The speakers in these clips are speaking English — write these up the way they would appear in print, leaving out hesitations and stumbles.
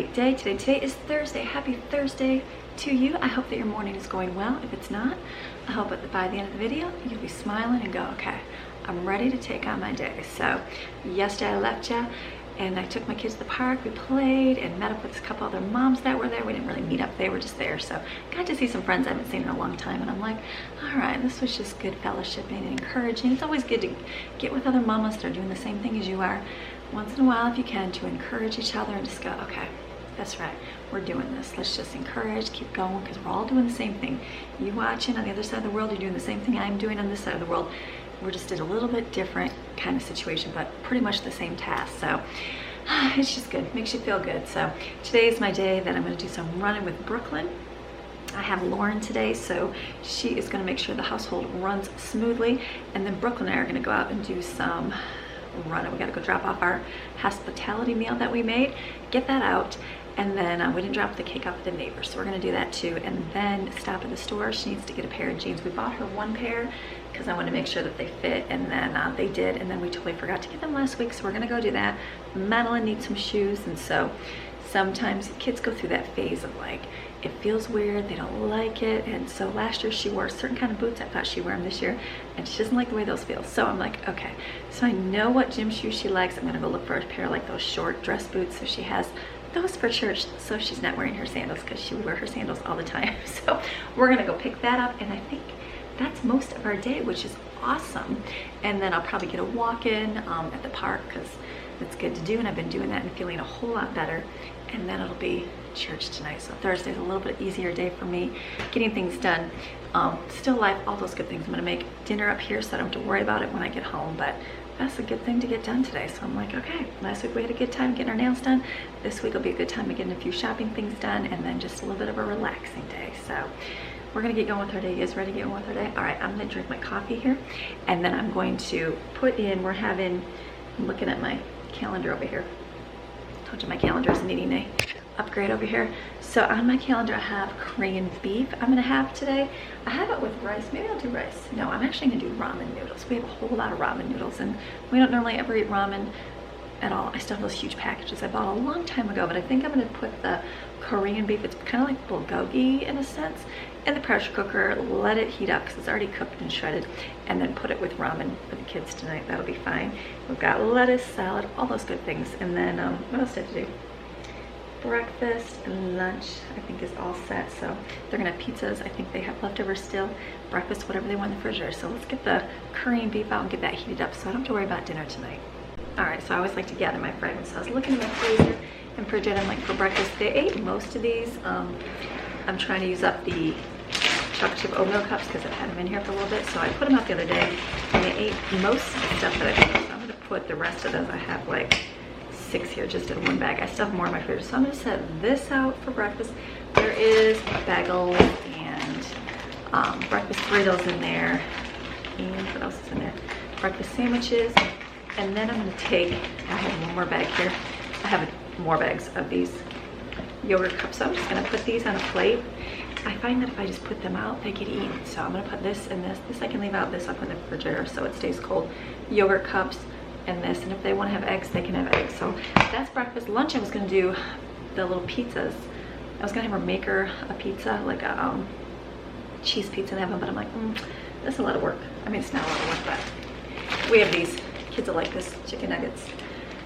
great day today. Today is Thursday. Happy Thursday to you. I hope that your morning is going well. If it's not, I hope that by the end of the video, you'll be smiling and go, okay, I'm ready to take on my day. So yesterday I left you and I took my kids to the park. We played and met up with a couple other moms that were there. We didn't really meet up, they were just there. So got to see some friends I haven't seen in a long time. And I'm like, all right, this was just good fellowshipping and encouraging. It's always good to get with other mamas that are doing the same thing as you are. Once in a while, if you can, to encourage each other and just go, okay, that's right, we're doing this. Let's just encourage, keep going, because we're all doing the same thing. You watching on the other side of the world, you're doing the same thing I'm doing on this side of the world. We're just in a little bit different kind of situation, but pretty much the same task. So it's just good, makes you feel good. So today is my day that I'm gonna do some running with Brooklyn. I have Lauren today, so she is gonna make sure the household runs smoothly. And then Brooklyn and I are gonna go out and do some running. We gotta go drop off our hospitality meal that we made, get that out, and then we didn't drop the cake off at the neighbor, so we're gonna do that too, and then stop at the store. She needs to get a pair of jeans. We bought her one pair because I wanted to make sure that they fit, and then they did, and then we totally forgot to get them last week, so we're gonna go do that. Madeline needs some shoes, and so sometimes kids go through that phase of like, it feels weird, they don't like it. And so last year she wore a certain kind of boots. I thought she'd wear them this year, and she doesn't like the way those feel. So I'm like, okay, so I know what gym shoes she likes. I'm gonna go look for a pair of like those short dress boots, so she has those for church, so she's not wearing her sandals, because she would wear her sandals all the time. So we're gonna go pick that up, and I think that's most of our day, which is awesome. And then I'll probably get a walk in at the park, because it's good to do, and I've been doing that and feeling a whole lot better. And then it'll be church tonight. So Thursday's a little bit easier day for me, getting things done. Still life, all those good things. I'm gonna make dinner up here so I don't have to worry about it when I get home, but that's a good thing to get done today. So I'm like, okay, last week we had a good time getting our nails done. This week will be a good time of getting a few shopping things done, and then just a little bit of a relaxing day. So we're gonna get going with our day. You guys ready to get going with our day? All right, I'm gonna drink my coffee here, and then I'm going to put in, I'm looking at my calendar over here. I told you my calendar is needing a upgrade over here. So on my calendar I have Korean beef I'm gonna have today. I have it with rice. Maybe I'll do rice. No, I'm actually gonna do ramen noodles. We have a whole lot of ramen noodles, and we don't normally ever eat ramen at all. I still have those huge packages I bought a long time ago, but I think I'm gonna put the Korean beef, it's kind of like bulgogi in a sense, in the pressure cooker, let it heat up because it's already cooked and shredded, and then put it with ramen for the kids tonight. That'll be fine. We've got lettuce, salad, all those good things. And then what else did I do? Breakfast and lunch I think is all set. So they're gonna have pizzas. I think they have leftovers still. Breakfast, whatever they want in the refrigerator. So let's get the Korean beef out and get that heated up so I don't have to worry about dinner tonight. All right, so I always like to gather my fragments. So I was looking in my freezer and refrigerator. I'm like, for breakfast, they ate most of these. I'm trying to use up the chocolate chip oatmeal cups because I've had them in here for a little bit. So I put them out the other day, and they ate most of the stuff that I put. So I'm gonna put the rest of those. I have like 6 here just in one bag. I still have more in my fridge, so I'm gonna set this out for breakfast. There is bagels and breakfast burritos in there, and what else is in there? Breakfast sandwiches, and then I'm gonna take, I have one more bag here. I have more bags of these yogurt cups, so I'm just gonna put these on a plate. I find that if I just put them out, they get eaten. So I'm gonna put this and this. This I can leave out, this I'll put in the refrigerator so it stays cold. Yogurt cups, and this, and if they want to have eggs, they can have eggs. So that's breakfast. Lunch, I was going to do the little pizzas. I was going to have her make her a pizza, like a cheese pizza in the oven, but I'm like, that's a lot of work. I mean, it's not a lot of work, but we have these kids that like this, chicken nuggets.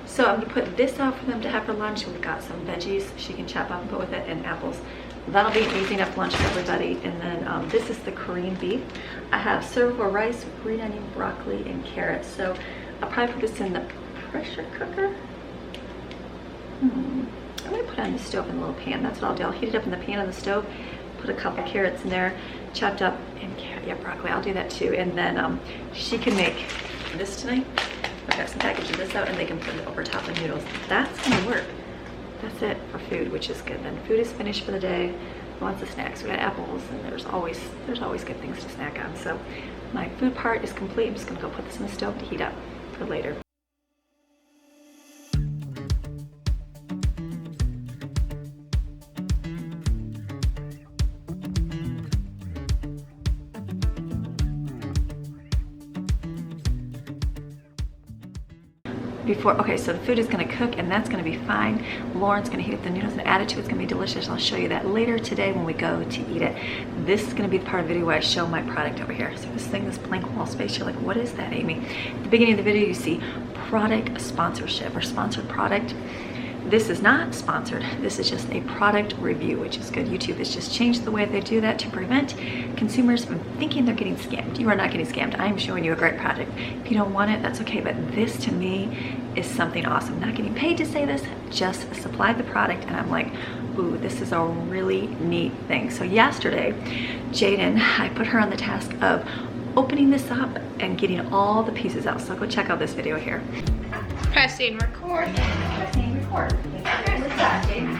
So I'm going to put this out for them to have for lunch. We've got some veggies she can chop up and put with it, and apples. That'll be an easy enough lunch for everybody. And then this is the Korean beef. I have servable rice with green onion, broccoli, and carrots. So I'll probably put this in the pressure cooker. I'm gonna put it on the stove in a little pan. That's what I'll do. I'll heat it up in the pan on the stove, put a couple carrots in there, chopped up, and yeah, broccoli. I'll do that too. And then she can make this tonight. I've got some packages of this out, and they can put it over top of noodles. That's gonna work. That's it for food, which is good. Then food is finished for the day. Lots of snacks. We got apples, and there's always good things to snack on. So my food part is complete. I'm just gonna go put this in the stove to heat up for later. before, okay, so the food is gonna cook and that's gonna be fine. Lauren's gonna heat up the noodles and add it to it. It's gonna be delicious. I'll show you that later today when we go to eat it. This is gonna be the part of the video where I show my product over here. So this thing, this blank wall space, you're like, what is that, Amy? At the beginning of the video, you see product sponsorship or sponsored product. This is not sponsored. This is just a product review, which is good. YouTube has just changed the way they do that to prevent consumers from thinking they're getting scammed. You are not getting scammed. I'm showing you a great product. If you don't want it, that's okay. But this to me is something awesome. Not getting paid to say this, just supplied the product. And I'm like, ooh, this is a really neat thing. So yesterday, Jadyn, I put her on the task of opening this up and getting all the pieces out. So go check out this video here. Pressing record. Pressing record. Here's the stuff, Jadyn.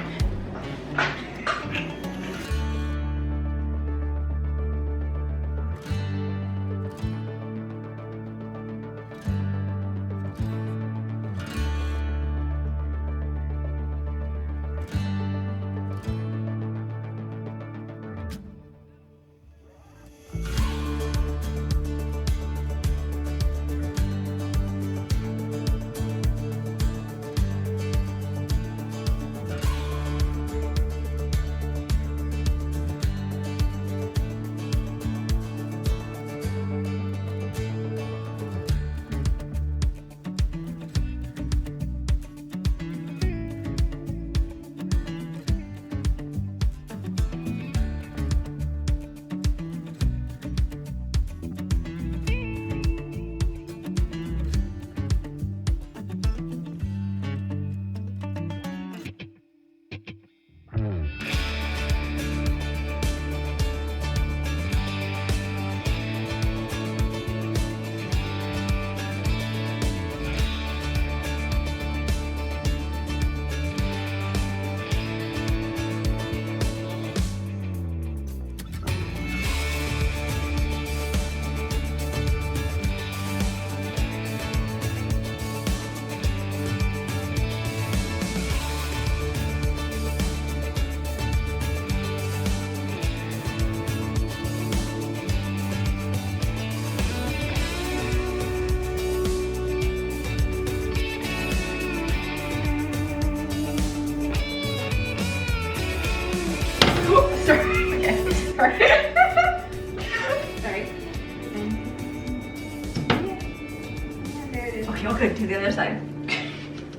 Good, to the other side.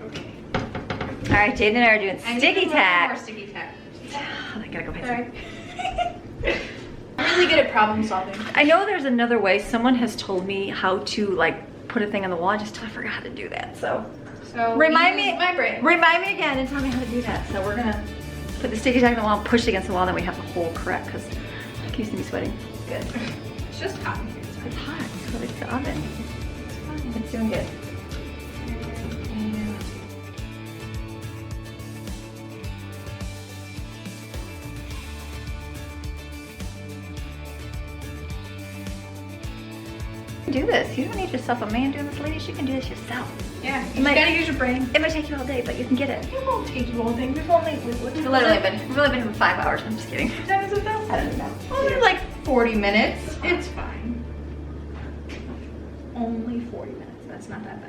Okay. All right, Jadyn and I are doing sticky tack. More sticky tack. I gotta go pay some. I'm really good at problem solving. I know there's another way. Someone has told me how to like put a thing on the wall. I just totally forgot how to do that. So remind me. My brain. Remind me again and tell me how to do that. So we're gonna put the sticky tack on the wall, push it against the wall, then we have the hole correct because I can used to be sweating. Good. It's just hot in here. It's hot. So it's the oven. It's fine. It's doing good. Do this. You don't need yourself a man doing this, ladies. You can do this yourself. Yeah, you gotta use your brain. It might take you all day, but you can get it. It won't take you all day. We've We've only been here 5 hours. I'm just kidding. What time is it though? I don't know. Only like 40 minutes. It's fine. Only 40 minutes. That's not that bad.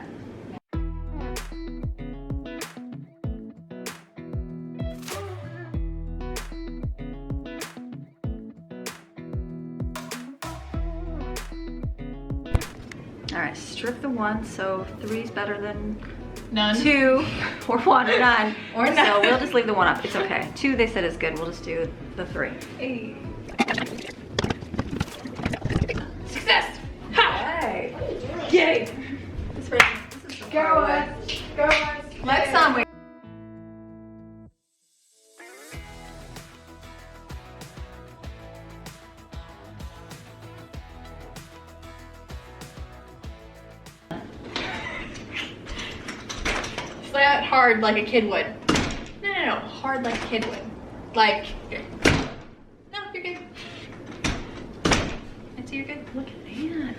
All right, strip the 1, so 3's better than None. 2 or 1 or none. Or none. So we'll just leave the 1 up. It's okay. 2 they said is good. We'll just do the 3. Hey. Success! Ha! Hey. Yay! This is so Go far away. us! Go us! Let's wait. Slam it hard like a kid would. No. Hard like a kid would. Like, here. No, you're good. I see you're good. Look at that.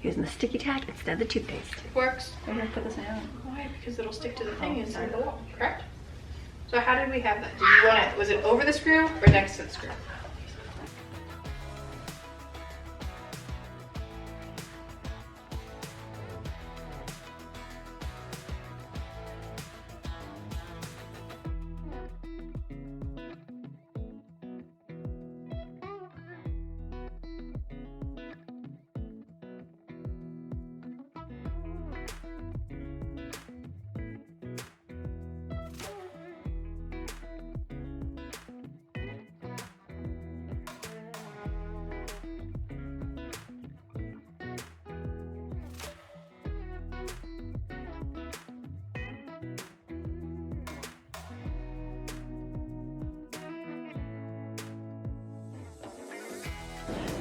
Using the sticky tack instead of the toothpaste. It works. We're gonna put this in. Why? Because it'll stick to the thing Oh, inside sorry. the wall, correct? So how did we have that? Did you want it, was it over the screw or next to the screw?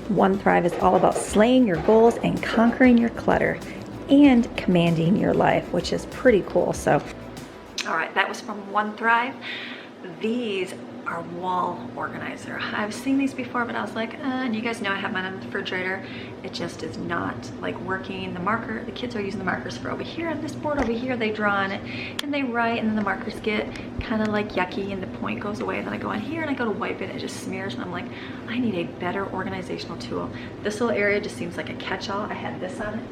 One Thrive is all about slaying your goals and conquering your clutter and commanding your life, which is pretty cool. So, all right, that was from One Thrive. These are wall organizer. I've seen these before, but I was like, and you guys know I have mine on the refrigerator. It just is not like working. The marker, the kids are using the markers for over here on this board over here. They draw on it and they write, and then the markers get kind of like yucky and the point goes away. And then I go in here and I go to wipe it, it just smears, and I'm like, I need a better organizational tool. This little area just seems like a catch-all. I had this on it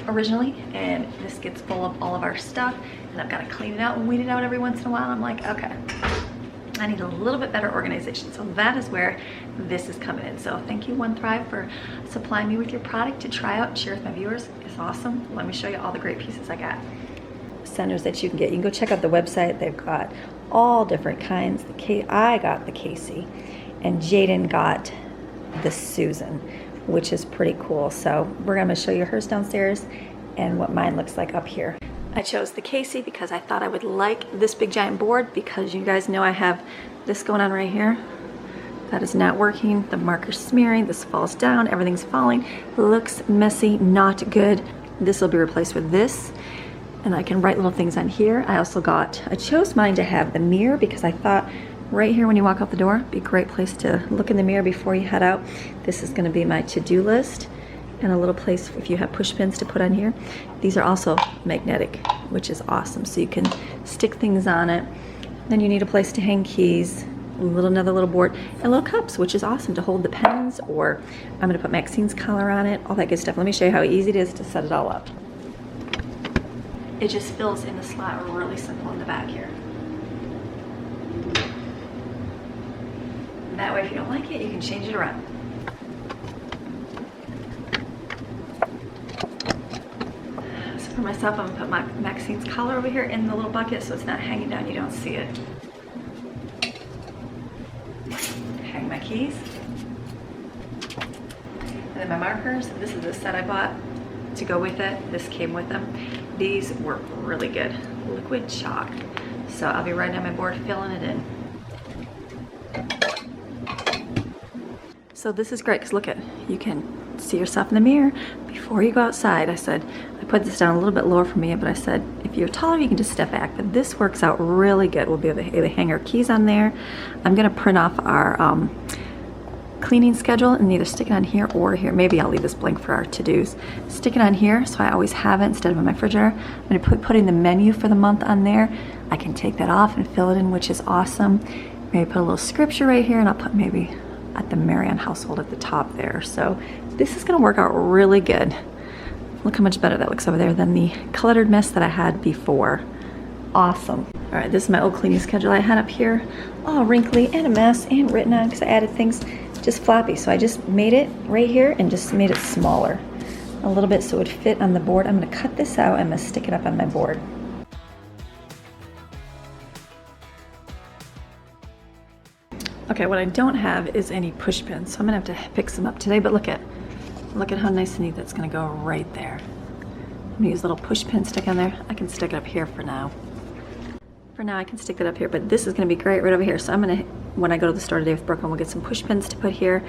originally, and this gets full of all of our stuff, and I've got to clean it out and weed it out every once in a while. I'm like, okay, I need a little bit better organization. So that is where this is coming in. So thank you, One Thrive, for supplying me with your product to try out and share with my viewers. It's awesome. Let me show you all the great pieces I got. Centers that you can get. You can go check out the website. They've got all different kinds. I got the Casey, and Jadyn got the Susan, which is pretty cool. So we're gonna show you hers downstairs and what mine looks like up here. I chose the Casey because I thought I would like this big giant board, because you guys know I have this going on right here. That is not working. The marker's smearing, this falls down, everything's falling. Looks messy, not good. This will be replaced with this, and I can write little things on here. I chose mine to have the mirror, because I thought right here when you walk out the door, it'd be a great place to look in the mirror before you head out. This is gonna be my to-do list, and a little place if you have push pins to put on here. These are also magnetic, which is awesome. So you can stick things on it. Then you need a place to hang keys, another little board, and little cups, which is awesome to hold the pens, or I'm gonna put Maxine's collar on it, all that good stuff. Let me show you how easy it is to set it all up. It just fills in the slot really simple in the back here. That way, if you don't like it, you can change it around. So for myself, I'm gonna put my Maxine's collar over here in the little bucket so it's not hanging down, you don't see it. Hang my keys. And then my markers. This is the set I bought to go with it. This came with them. These work really good. Liquid chalk. So I'll be writing on my board, filling it in. So this is great, because look at, you can see yourself in the mirror before you go outside. I put this down a little bit lower for me, but I said, if you're taller, you can just step back. But this works out really good. We'll be able to hang our keys on there. I'm gonna print off our cleaning schedule and either stick it on here or here. Maybe I'll leave this blank for our to-dos. Stick it on here so I always have it instead of in my refrigerator. I'm gonna putting the menu for the month on there. I can take that off and fill it in, which is awesome. Maybe put a little scripture right here, and I'll put maybe at the Maryon household at the top there. So this is gonna work out really good. Look how much better that looks over there than the cluttered mess that I had before. Awesome. All right, this is my old cleaning schedule I had up here, all wrinkly and a mess and written on because I added things just floppy. So I just made it right here and just made it smaller a little bit so it would fit on the board. I'm gonna cut this out, I'm gonna stick it up on my board. Okay, what I don't have is any push pins, so I'm gonna have to pick some up today, but look at how nice and neat that's gonna go right there. I'm gonna use a little push pin stick on there. I can stick it up here for now. For now, I can stick that up here, but this is gonna be great right over here. So I'm gonna, when I go to the store today with Brooklyn, we'll get some push pins to put here,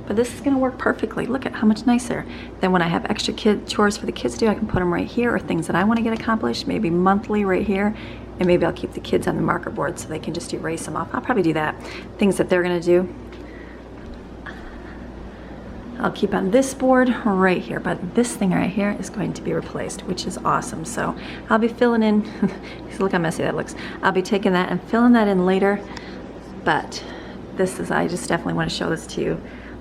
but this is gonna work perfectly. Look at how much nicer. Then when I have extra chores for the kids to do, I can put them right here, or things that I wanna get accomplished, maybe monthly right here. And maybe I'll keep the kids on the marker board so they can just erase them off. I'll probably do that. Things that they're gonna do, I'll keep on this board right here, but this thing right here is going to be replaced, which is awesome. So I'll be filling in, look how messy that looks. I'll be taking that and filling that in later, but this is, I just definitely want to show this to you,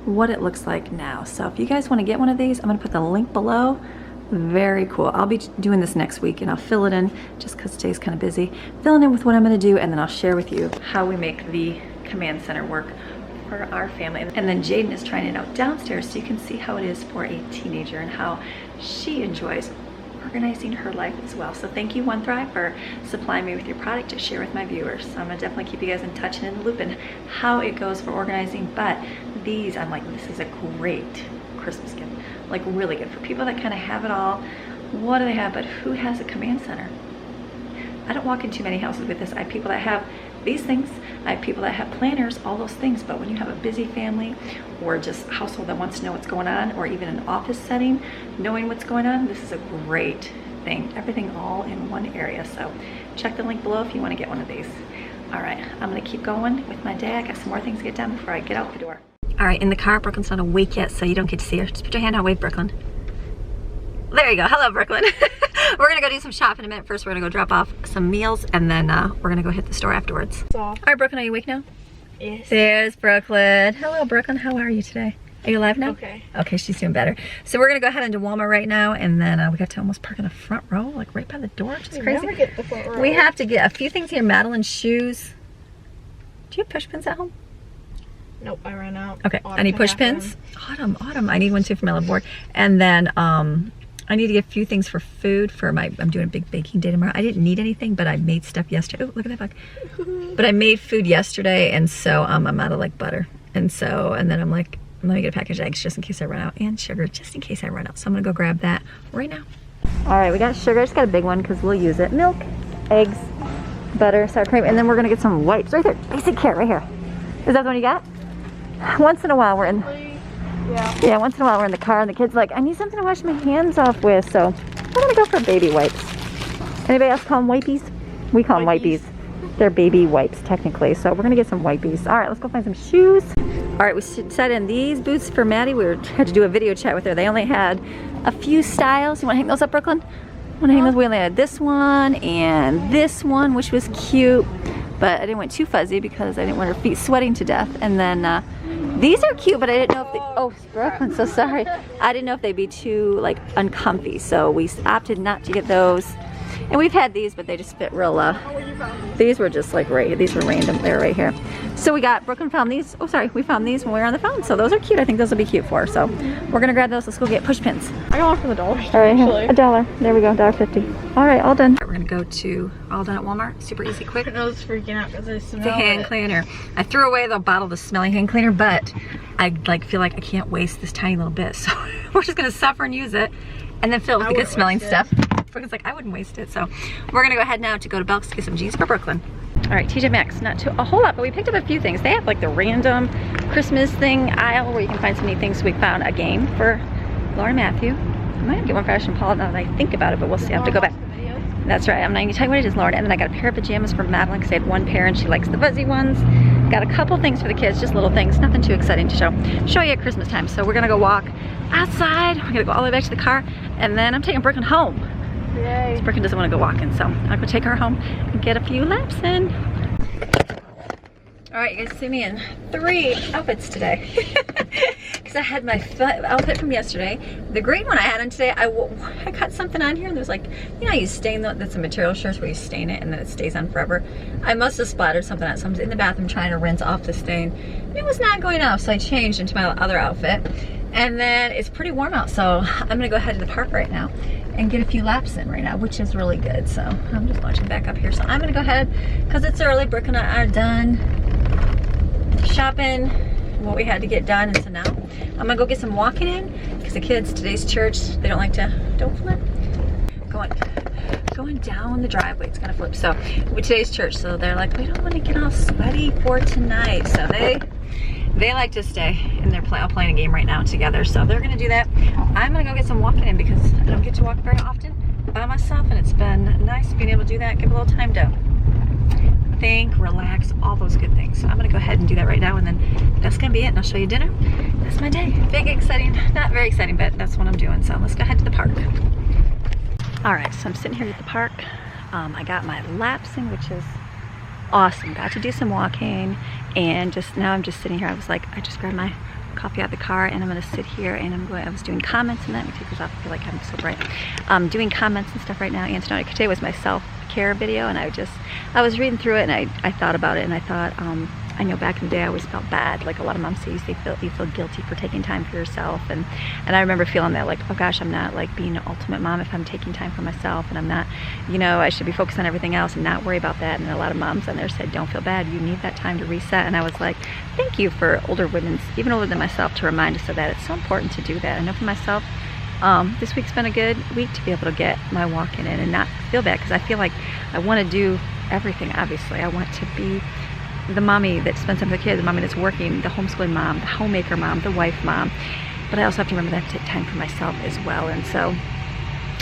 what it looks like now. So if you guys want to get one of these, I'm gonna put the link below. Very cool. I'll be doing this next week, and I'll fill it in just because today's kind of busy. Filling in with what I'm going to do, and then I'll share with you how we make the command center work for our family. And then Jadyn is trying it out downstairs so you can see how it is for a teenager and how she enjoys organizing her life as well. So thank you, One Thrive, for supplying me with your product to share with my viewers. So I'm going to definitely keep you guys in touch and in the loop and how it goes for organizing. But these, I'm like, this is a great Christmas gift. Like really good for people that kind of have it all. What do they have, but who has a command center? I don't walk in too many houses with this. I have people that have these things. I have people that have planners, all those things, but when you have a busy family or just a household that wants to know what's going on, or even an office setting, knowing what's going on, this is a great thing. Everything all in one area. So check the link below if you want to get one of these. All right, I'm gonna keep going with my day. I got some more things to get done before I get out the door. All right, in the car, Brooklyn's not awake yet, so you don't get to see her. Just put your hand out, wave, Brooklyn. There you go. Hello, Brooklyn. We're gonna go do some shopping in a minute. First, we're gonna go drop off some meals, and then we're gonna go hit the store afterwards. All right, Brooklyn, are you awake now? Yes. There's Brooklyn. Hello, Brooklyn. How are you today? Are you alive now? Okay. Okay, she's doing better. So we're gonna go ahead into Walmart right now, and then we got to almost park in the front row, like right by the door, which is crazy. Never get the front row. We have to get a few things here. Madeline's shoes. Do you have push pins at home? Nope, I ran out. Okay, I need push pins. Autumn, I need one too for my little board. And then I need to get a few things for food for I'm doing a big baking day tomorrow. I didn't need anything, but I made stuff yesterday. Oh, look at that bug. But I made food yesterday, and so I'm out of like butter. And then I'm like, let me get a package of eggs just in case I run out, and sugar just in case I run out. So I'm gonna go grab that right now. All right, we got sugar. I just got a big one because we'll use it. Milk, eggs, butter, sour cream, and then we're gonna get some wipes right there. Basic care right here. Is that the one you got? Once in a while we're in. Yeah, once in a while we're in the car and the kid's like, I need something to wash my hands off with, so we're gonna go for baby wipes. Anybody else call them wipies? We call them wipies. They're baby wipes technically, so we're gonna get some wipies. All right, let's go find some shoes. All right, we set in these boots for Maddie. We had to do a video chat with her. They only had a few styles. You wanna hang those up, Brooklyn? Wanna hang those? We only had this one and this one, which was cute, but I didn't want too fuzzy because I didn't want her feet sweating to death. And then these are cute, but I didn't know if they, oh, Brooklyn, so sorry. I didn't know if they'd be too like uncomfy, so we opted not to get those. And we've had these, but they just fit real, these were just like these were random, they were right here. So Brooklyn found these, we found these when we were on the phone, so those are cute. I think those will be cute for her, so we're gonna grab those. Let's go get push pins. I got one from the dollar store, all right, actually. $1, there we go, $1.50. All right, all done. We're gonna go to All Done at Walmart, super easy, quick. I was freaking out because I smelled the hand cleaner. I threw away the bottle of the smelly hand cleaner, but I feel like I can't waste this tiny little bit, so we're just gonna suffer and use it, and then fill it with the good smelling stuff. Brooklyn's like, I wouldn't waste it, so we're gonna go ahead now to go to Belk's to get some jeans for Brooklyn. All right, TJ Maxx, not a whole lot, but we picked up a few things. They have like the random Christmas thing aisle where you can find some neat things. We found a game for Laura and Matthew. I might get one for Ash and Paul now that I think about it, but we'll see. I have to go back. That's right, I'm not gonna tell you what it is, Lauren. And then I got a pair of pajamas for Madeline because I had one pair and she likes the fuzzy ones. Got a couple things for the kids, just little things, nothing too exciting to show you at Christmas time. So we're gonna go walk outside. We're gonna go all the way back to the car, and then I'm taking Brooklyn home. Yay. Brooklyn doesn't want to go walking, so I'll go take her home and get a few laps in. All right, you guys see me in 3 outfits today. Because I had my outfit from yesterday. The green one I had on today, I got something on here, and there's like, you know, you stain that's a material shirts where you stain it and then it stays on forever. I must have splattered something on, so I'm in the bathroom trying to rinse off the stain. It was not going off, so I changed into my other outfit. And then it's pretty warm out, so I'm gonna go ahead to the park right now and get a few laps in right now, which is really good. So I'm just launching back up here. So I'm gonna go ahead, because it's early, Brooke and I are done shopping, what we had to get done, and so now I'm gonna go get some walking in, because the kids, today's church, they don't like to, don't flip, going down the driveway, it's gonna flip. So with today's church, so they're like, we don't want to get all sweaty for tonight, so they like to stay, and they're all playing a game right now together, so they're gonna do that. I'm gonna go get some walking in because I don't get to walk very often by myself, and it's been nice being able to do that, give a little time to think, relax, all those good things. So I'm gonna go ahead and do that right now, and then that's gonna be it, and I'll show you dinner. That's my day. Big, exciting, not very exciting, but that's what I'm doing. So let's go ahead to the park. All right, so I'm sitting here at the park. I got my laps in, which is awesome. Got to do some walking, and now I'm just sitting here. I was like, I just grabbed my coffee out of the car, and I'm gonna sit here, and I was doing comments and that. Let me take this off, I feel like I'm so bright. Doing comments and stuff right now. And today was my self-care video, and I was reading through it, and I thought about it, and I thought, I know back in the day I always felt bad, like a lot of moms say, you feel guilty for taking time for yourself, and I remember feeling that, like, oh gosh, I'm not like being an ultimate mom if I'm taking time for myself, and I'm not, you know, I should be focused on everything else and not worry about that. And a lot of moms on there said, don't feel bad, you need that time to reset. And I was like, thank you for older women, even older than myself, to remind us of that. It's so important to do that. I know for myself, this week's been a good week to be able to get my walking in and not feel bad, because I feel like I want to do everything. Obviously, I want to be the mommy that spends time with the kids, the mommy that's working, the homeschooling mom, the homemaker mom, the wife mom. But I also have to remember that I have to take time for myself as well. And so,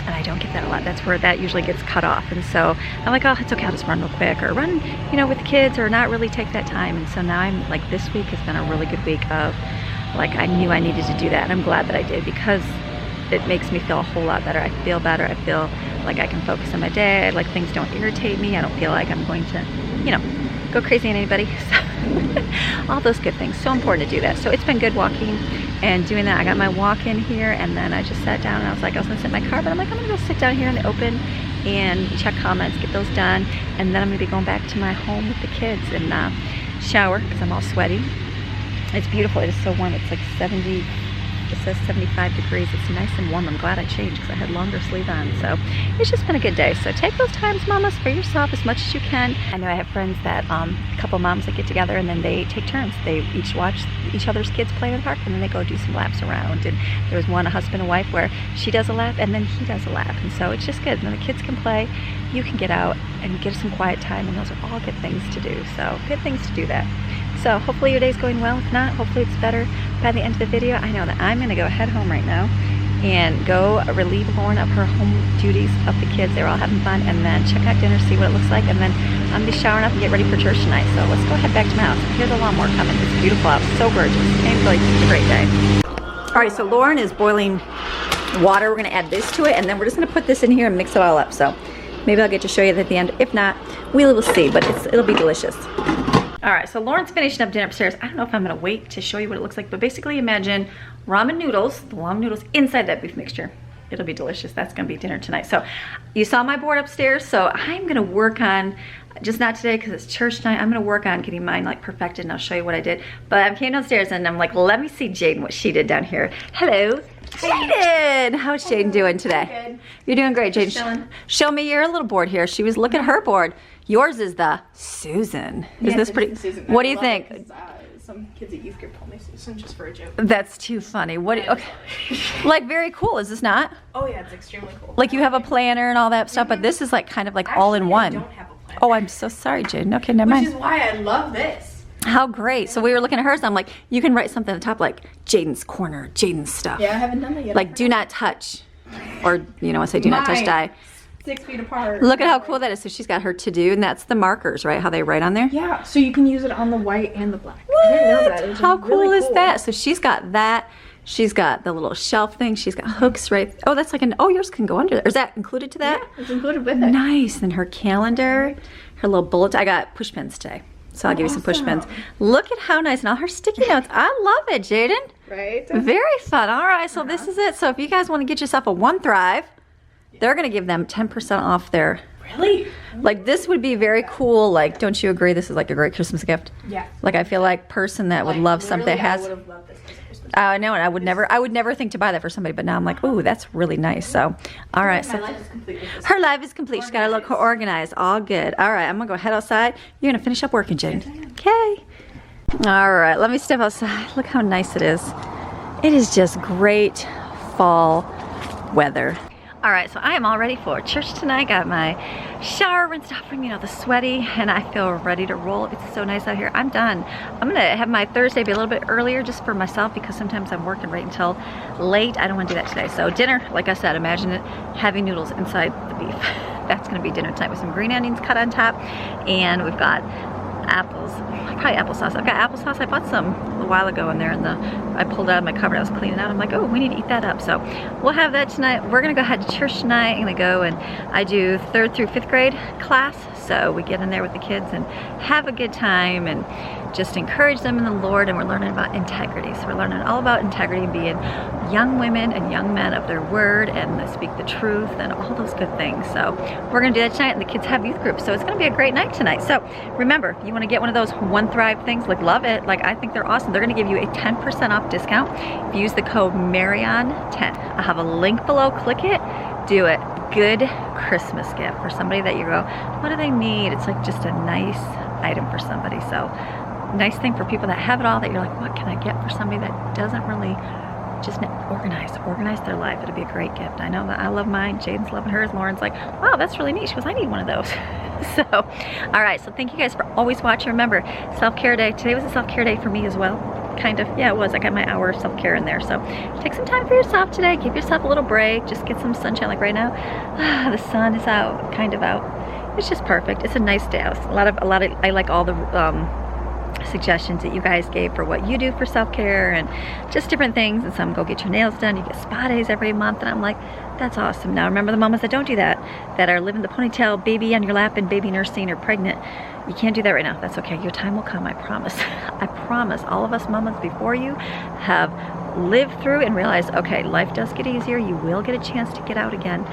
and I don't get that a lot. That's where that usually gets cut off. And so I'm like, oh, it's okay, I'll just run real quick, or run, you know, with the kids, or not really take that time. And so now I'm like, this week has been a really good week of, like, I knew I needed to do that, and I'm glad that I did, because it makes me feel a whole lot better. I feel better. I feel like I can focus on my day. Like, things don't irritate me. I don't feel like I'm going to, you know, go crazy on anybody. So all those good things. So important to do that. So it's been good walking and doing that. I got my walk in here, and then I just sat down, and I was like, I was gonna sit in my car, but I'm like, I'm gonna go sit down here in the open and check comments, get those done, and then I'm gonna be going back to my home with the kids and shower, because I'm all sweaty. It's beautiful. It is so warm. It's like 70, it says 75 degrees. It's nice and warm. I'm glad I changed, because I had longer sleeve on. So it's just been a good day. So take those times, mamas, for yourself as much as you can. I know I have friends that, a couple moms that get together, and then they take turns. They each watch each other's kids play in the park, and then they go do some laps around. And there was one, a husband and wife, where she does a lap and then he does a lap. And so it's just good. When the kids can play, you can get out and get some quiet time, and those are all good things to do. So good things to do that. So hopefully your day's going well. If not, hopefully it's better by the end of the video. I know that I'm gonna go head home right now and go relieve Lauren of her home duties of the kids. They were all having fun, and then check out dinner, see what it looks like, and then I'm gonna be showering up and get ready for church tonight. So let's go head back to my house. Here's the lawnmower coming. It's beautiful out, so gorgeous. Can't really, it's a great day. All right, so Lauren is boiling water. We're gonna add this to it, and then we're just gonna put this in here and mix it all up. So maybe I'll get to show you that at the end. If not, we will see, but it'll be delicious. All right, so Lauren's finishing up dinner upstairs. I don't know if I'm gonna wait to show you what it looks like, but basically imagine ramen noodles, the long noodles inside that beef mixture. It'll be delicious. That's gonna be dinner tonight. So you saw my board upstairs, so I'm gonna work on, just not today because it's church night, I'm gonna work on getting mine like perfected, and I'll show you what I did. But I came downstairs and I'm like, let me see Jadyn, what she did down here. Hello, Jadyn. How's Jadyn doing today? Good. You're doing great, Jadyn. Show me your little board here. She was looking at her board. Yours is the Susan. Is this pretty? What do you think? Some kids at youth group call me Susan just for a joke. That's too funny. What? Okay. Like, very cool. Is this not? Oh yeah, it's extremely cool. Like, you have a planner and all that stuff, but this is like kind of like Actually, all in one. I don't have a planner. Oh, I'm so sorry, Jadyn. Okay, never mind. Which is why I love this. How great. So we were looking at hers, and I'm like, you can write something at the top like Jadyn's corner, Jadyn's stuff. Yeah, I haven't done that yet. Like, do not touch, or you know, I say do not touch Mine. die. 6 feet apart. Look at how cool that is. So she's got her to do, and that's the markers, right? How they write on there. Yeah, so you can use it on the white and the black. What? I didn't know that. It's How really cool is that? So she's got that. She's got the little shelf thing. She's got hooks, right? Oh, that's like oh, yours can go under there. Is that included to that? Yeah, it's included with it. Nice. And her calendar, her little bullet. I got push pins today. So I'll give you some push pins. Look at how nice. And all her sticky notes. I love it, Jadyn. Right? Very fun. All right, so this is it. So if you guys want to get yourself a One Thrive, they're going to give them 10% off their... Really? Like, this would be very cool. Like, don't you agree this is like a great Christmas gift? Yeah. Like, I feel like person that would love something that has... I would have loved this as a Christmas. I know, and I would never think to buy that for somebody, but now I'm like, ooh, that's really nice. So, all right. My So life is complete with this. her life is complete. She's got to look organized. All good. All right, I'm going to go head outside. You're going to finish up working, Jadyn. Okay. All right, let me step outside. Look how nice it is. It is just great fall weather. All right, so I am all ready for church tonight. Got my shower rinsed off from, you know, the sweaty, and I feel ready to roll. It's so nice out here. I'm done. I'm gonna have my Thursday be a little bit earlier just for myself, because sometimes I'm working right until late. I don't want to do that today. So dinner, like I said, imagine it, having noodles inside the beef. That's gonna be dinner tonight with some green onions cut on top, and we've got apples, probably applesauce. I've got applesauce. I bought some a while ago in there, and I pulled it out of my cupboard. I was cleaning out. I'm like, oh, we need to eat that up. So we'll have that tonight. We're gonna go ahead to church tonight. I'm gonna go, and I do 3rd through 5th grade class. So we get in there with the kids and have a good time and just encourage them in the Lord. And we're learning about integrity. So we're learning all about integrity and being young women and young men of their word, and they speak the truth and all those good things. So we're gonna do that tonight, and the kids have youth groups. So it's gonna be a great night tonight. So remember, you wanna get one of those One Thrive things, like, love it. Like, I think they're awesome. They're gonna give you a 10% off discount if you use the code MARYON10. I'll have a link below. Click it, do it. Good Christmas gift for somebody that you go, what do they need? It's like just a nice item for somebody. So nice thing for people that have it all, that you're like, what can I get for somebody that doesn't really just organize their life. It'll be a great gift. I know that I love mine. Jadyn's loving hers. Lauren's like, wow, that's really neat. She goes, I need one of those. So, all right. So thank you guys for always watching. Remember, self-care day. Today was a self-care day for me as well. Kind of. Yeah, it was. I got my hour of self-care in there. So take some time for yourself today. Give yourself a little break. Just get some sunshine. Like right now, the sun is out, kind of out. It's just perfect. It's a nice day. A lot of, I like all the suggestions that you guys gave for what you do for self-care and just different things. And some go get your nails done. You get spa days every month. And I'm like, that's awesome. Now remember the mamas that don't do that, that are living the ponytail, baby on your lap and baby nursing or pregnant. You can't do that right now. That's okay. Your time will come. I promise. I promise. All of us mamas before you have lived through and realized, okay, life does get easier. You will get a chance to get out again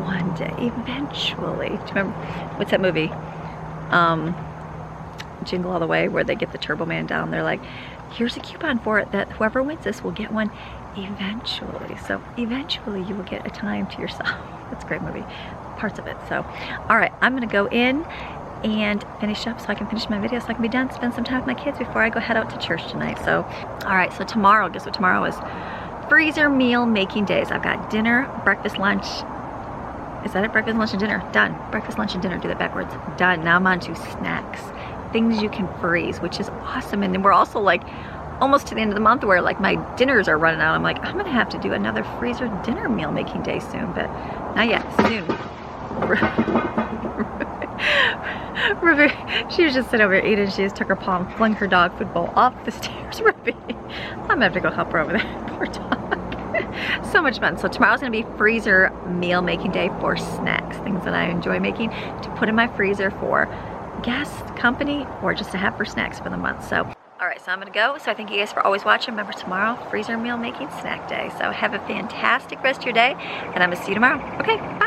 one day, eventually. Do you remember, what's that movie? Jingle All the Way, where they get the Turbo Man down. They're like, here's a coupon for it that whoever wins this will get one eventually. So eventually you will get a time to yourself. That's a great movie, parts of it. So all right, I'm gonna go in and finish up so I can finish my video so I can be done, spend some time with my kids before I go head out to church tonight. So all right, so tomorrow, guess what tomorrow is? Freezer meal making days. I've got dinner, breakfast, lunch. Is that it? Breakfast, lunch, and dinner. Done. Breakfast, lunch, and dinner. Do that backwards. Done. Now I'm on to snacks. Things you can freeze, which is awesome. And then we're also like almost to the end of the month where like my dinners are running out. I'm like, I'm gonna have to do another freezer dinner meal making day soon, but not yet. Soon. Ruby, she was just sitting over here eating. She just took her paw and flung her dog food bowl off the stairs. Ruby, I'm gonna have to go help her over there. Poor dog. So much fun. So tomorrow's gonna be freezer meal making day for snacks, things that I enjoy making to put in my freezer for guests, company, or just to have for snacks for the month. So all right, so I'm gonna go. So I thank you guys for always watching. Remember, tomorrow, freezer meal making snack day. So have a fantastic rest of your day, and I'm gonna see you tomorrow. Okay, bye.